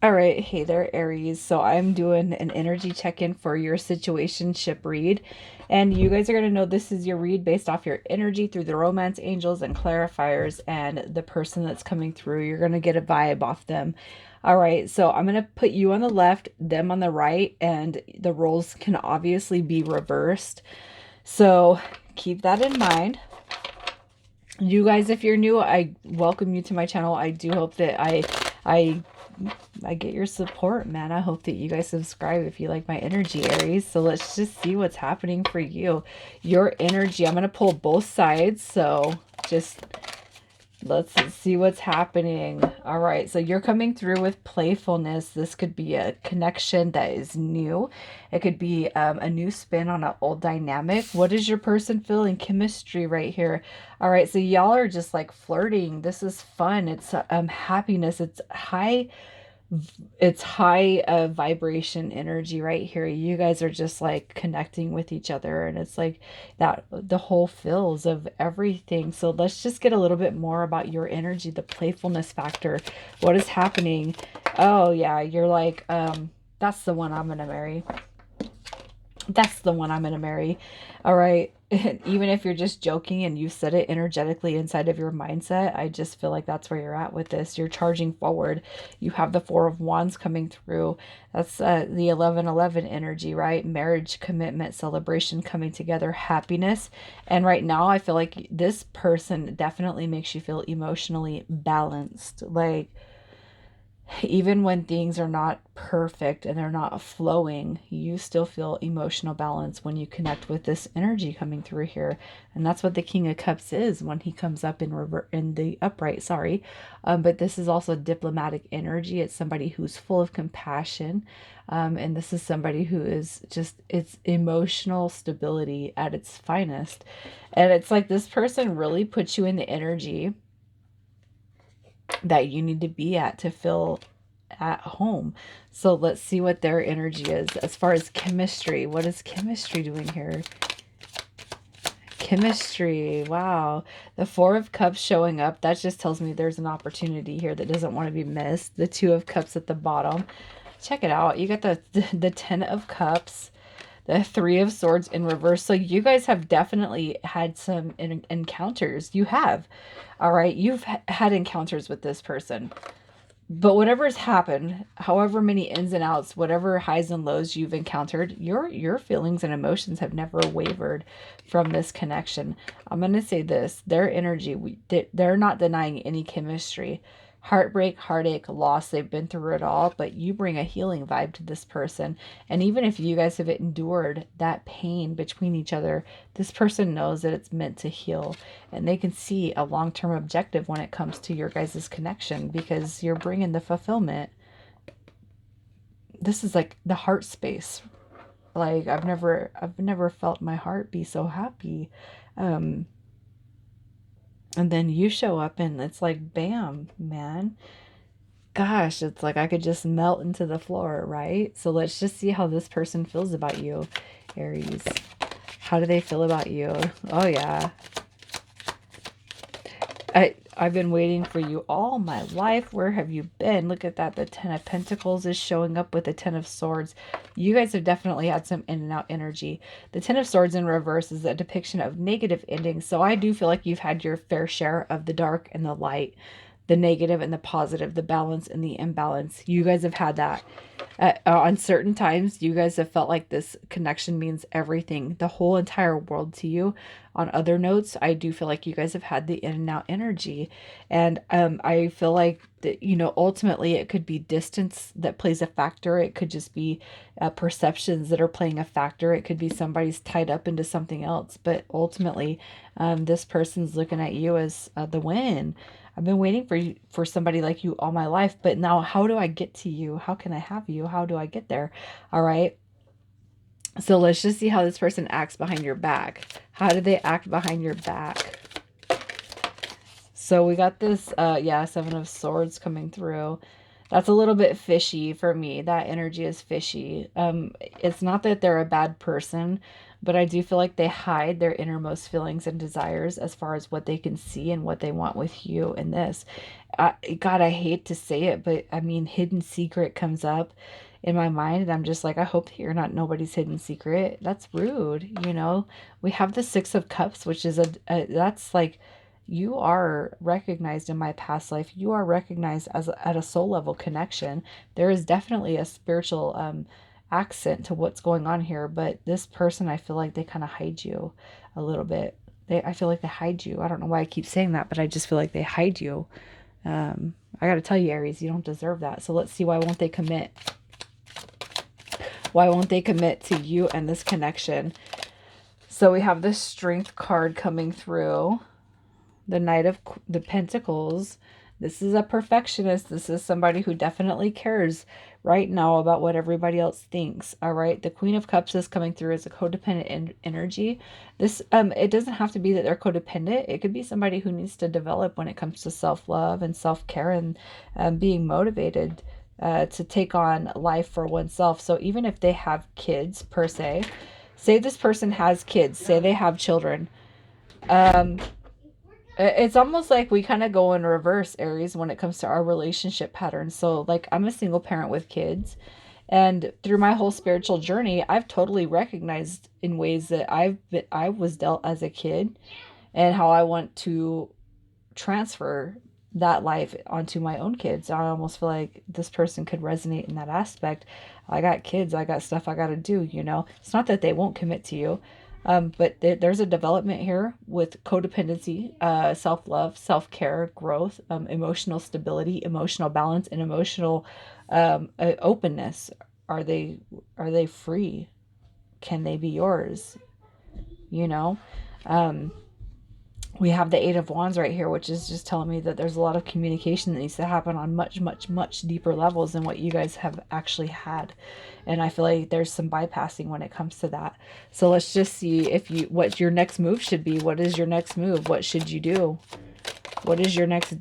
All right, hey there, Aries. So I'm doing an energy check-in for your situationship read, and you guys are going to know this is your read based off your energy through the romance angels and clarifiers and the person that's coming through. You're going to get a vibe off them. All right, so I'm going to put you on the left, them on the right, and the roles can obviously be reversed. So keep that in mind. You guys, if you're new, I welcome you to my channel. I do hope that I I get your support, man. I hope that you guys subscribe if you like my energy, Aries. So let's just see what's happening for you. Your energy, I'm going to pull both sides. So just let's see what's happening. All right. So you're coming through with playfulness. This could be a connection that is new. It could be a new spin on an old dynamic. What does your person feel in chemistry right here? All right. So y'all are just like flirting. This is fun. It's happiness. It's high vibration energy right here. You guys are just like connecting with each other, and it's like that the whole feels of everything. So let's just get a little bit more about your energy, the playfulness factor. What is happening? Oh yeah, you're like that's the one I'm gonna marry. That's the one I'm going to marry. All right. Even if you're just joking and you said it energetically inside of your mindset, I just feel like that's where you're at with this. You're charging forward. You have the Four of Wands coming through. That's the 1111 energy, right? Marriage, commitment, celebration coming together, happiness. And right now, I feel like this person definitely makes you feel emotionally balanced. Like, even when things are not perfect and they're not flowing, you still feel emotional balance when you connect with this energy coming through here. And that's what the King of Cups is when he comes up in the upright, sorry. But this is also diplomatic energy. It's somebody who's full of compassion. And this is somebody who is just, it's emotional stability at its finest. And it's like this person really puts you in the energy that you need to be at to feel at home. So let's see what their energy is as far as chemistry. What is chemistry doing here? Chemistry. Wow. The Four of Cups showing up. That just tells me there's an opportunity here that doesn't want to be missed. The Two of Cups at the bottom. Check it out. You got the Ten of Cups, the Three of Swords in reverse. So you guys have definitely had some encounters. You have. All right. You've had encounters with this person. But whatever's happened, however many ins and outs, whatever highs and lows you've encountered, your feelings and emotions have never wavered from this connection. I'm going to say this, their energy, they're not denying any chemistry. Heartbreak, heartache, loss, they've been through it all, but you bring a healing vibe to this person. And even if you guys have endured that pain between each other, this person knows that it's meant to heal, and they can see a long-term objective when it comes to your guys' connection because you're bringing the fulfillment. This is like the heart space. Like I've never felt my heart be so happy. Um, and then you show up and it's like bam, man. Gosh, it's like I could just melt into the floor, right? So let's just see how this person feels about you, Aries. How do they feel about you? Oh yeah. I've been waiting for you all my life. Where have you been? Look at that. The Ten of Pentacles is showing up with the Ten of Swords. You guys have definitely had some in and out energy. The Ten of Swords in reverse is a depiction of negative endings. So I do feel like you've had your fair share of the dark and the light, the negative and the positive, the balance and the imbalance. You guys have had that. On certain times, you guys have felt like this connection means everything, the whole entire world to you. On other notes, I do feel like you guys have had the in and out energy. And I feel like that, ultimately it could be distance that plays a factor. It could just be perceptions that are playing a factor. It could be somebody's tied up into something else. But ultimately, this person's looking at you as the win. I've been waiting for somebody like you all my life, but now how do I get to you? How can I have you? How do I get there? All right. So let's just see how this person acts behind your back. How do they act behind your back? So we got this, yeah, Seven of Swords coming through. That's a little bit fishy for me. That energy is fishy. It's not that they're a bad person, but I do feel like they hide their innermost feelings and desires as far as what they can see and what they want with you in this. God, I hate to say it, but I mean, hidden secret comes up in my mind, and I'm just like, I hope that you're not nobody's hidden secret. That's rude, you know? We have the Six of Cups, which is that's like, you are recognized in my past life. You are recognized as at a soul level connection. There is definitely a spiritual accent to what's going on here, but this person, I feel like they kind of hide you a little bit. I feel like they hide you. I don't know why I keep saying that, but I just feel like they hide you. I got to tell you, Aries, you don't deserve that. So let's see, why won't they commit? Why won't they commit to you and this connection? So we have the Strength card coming through. The Knight of the Pentacles. This is a perfectionist. This is somebody who definitely cares right now about what everybody else thinks. All right. The Queen of Cups is coming through as a codependent energy. This it doesn't have to be that they're codependent. It could be somebody who needs to develop when it comes to self-love and self-care and being motivated to take on life for oneself. So even if they have kids per se, say this person has kids, say they have children. It's almost like we kind of go in reverse, Aries, when it comes to our relationship patterns. So, like, I'm a single parent with kids, and through my whole spiritual journey, I've totally recognized in ways that I was dealt as a kid, and how I want to transfer that life onto my own kids. I almost feel like this person could resonate in that aspect. I got kids, I got stuff I got to do, you know. It's not that they won't commit to you, but there's a development here with codependency, self-love, self-care, growth, emotional stability, emotional balance, and emotional openness. Are they are they free? Can they be yours? You know? Um, we have the Eight of Wands right here, which is just telling me that there's a lot of communication that needs to happen on much, much, much deeper levels than what you guys have actually had. And I feel like there's some bypassing when it comes to that. So let's just see what your next move should be. What is your next move? What should you do? What is your next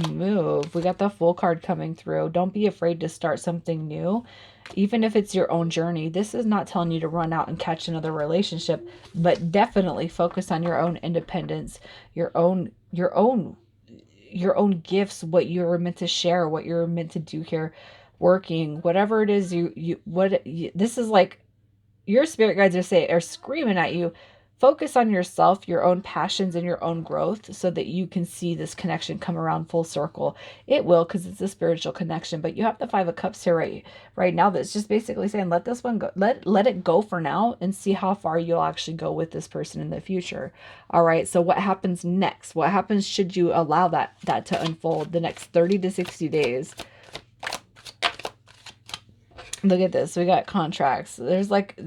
move? We got the Fool card coming through. Don't be afraid to start something new, even if it's your own journey. This is not telling you to run out and catch another relationship, but definitely focus on your own independence, your own gifts, what you're meant to share, what you're meant to do here, working, whatever it is this is like your spirit guides are screaming at you. Focus on yourself, your own passions, and your own growth so that you can see this connection come around full circle. It will, because it's a spiritual connection. But you have the Five of Cups here right now that's just basically saying, let this one go. Let it go for now and see how far you'll actually go with this person in the future. All right. So what happens next? What happens should you allow that to unfold the next 30 to 60 days? Look at this. We got contracts. There's like,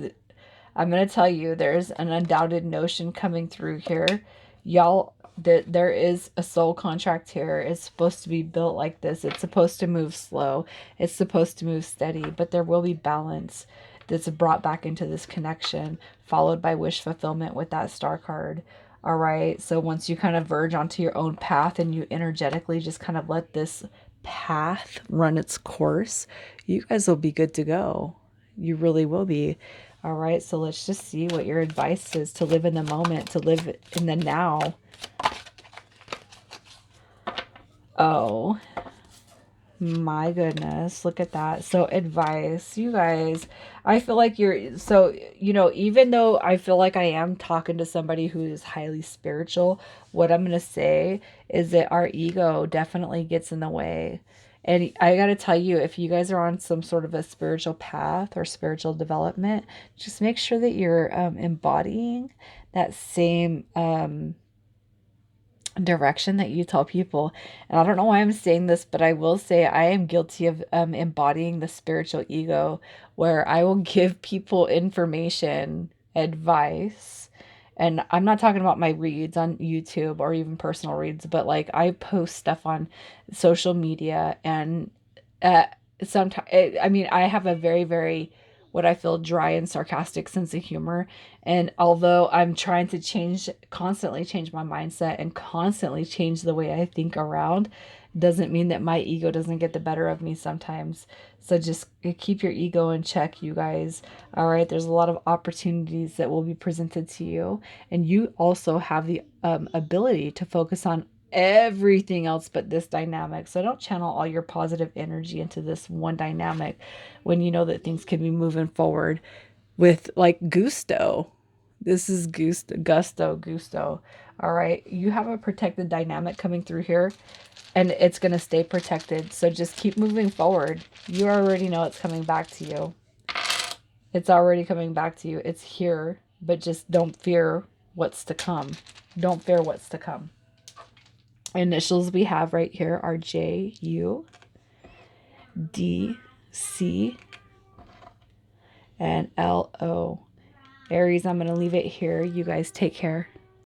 I'm going to tell you, there's an undoubted notion coming through here. Y'all, that there is a soul contract here. It's supposed to be built like this. It's supposed to move slow. It's supposed to move steady, but there will be balance that's brought back into this connection, followed by wish fulfillment with that Star card. All right. So once you kind of verge onto your own path and you energetically just kind of let this path run its course, you guys will be good to go. You really will be. All right, so let's just see what your advice is to live in the moment, to live in the now. Oh, my goodness, look at that. So advice, you guys, I feel like so, you know, even though I feel like I am talking to somebody who is highly spiritual, what I'm going to say is that our ego definitely gets in the way. And I got to tell you, if you guys are on some sort of a spiritual path or spiritual development, just make sure that you're embodying that same direction that you tell people. And I don't know why I'm saying this, but I will say I am guilty of embodying the spiritual ego, where I will give people information, advice. And I'm not talking about my reads on YouTube or even personal reads, but like I post stuff on social media, and uh sometimes I mean, I have a very, very, what I feel, dry and sarcastic sense of humor. And although I'm trying to constantly change my mindset and constantly change the way I think around, doesn't mean that my ego doesn't get the better of me sometimes. So just keep your ego in check, you guys. All right. There's a lot of opportunities that will be presented to you. And you also have the ability to focus on everything else but this dynamic. So don't channel all your positive energy into this one dynamic when you know that things can be moving forward with like gusto. This is gusto. All right. You have a protected dynamic coming through here, and it's going to stay protected. So just keep moving forward. You already know it's coming back to you. It's already coming back to you. It's here, but just don't fear what's to come. Don't fear what's to come. Initials we have right here are J, U, D, C, and L, O. Aries, I'm going to leave it here. You guys take care.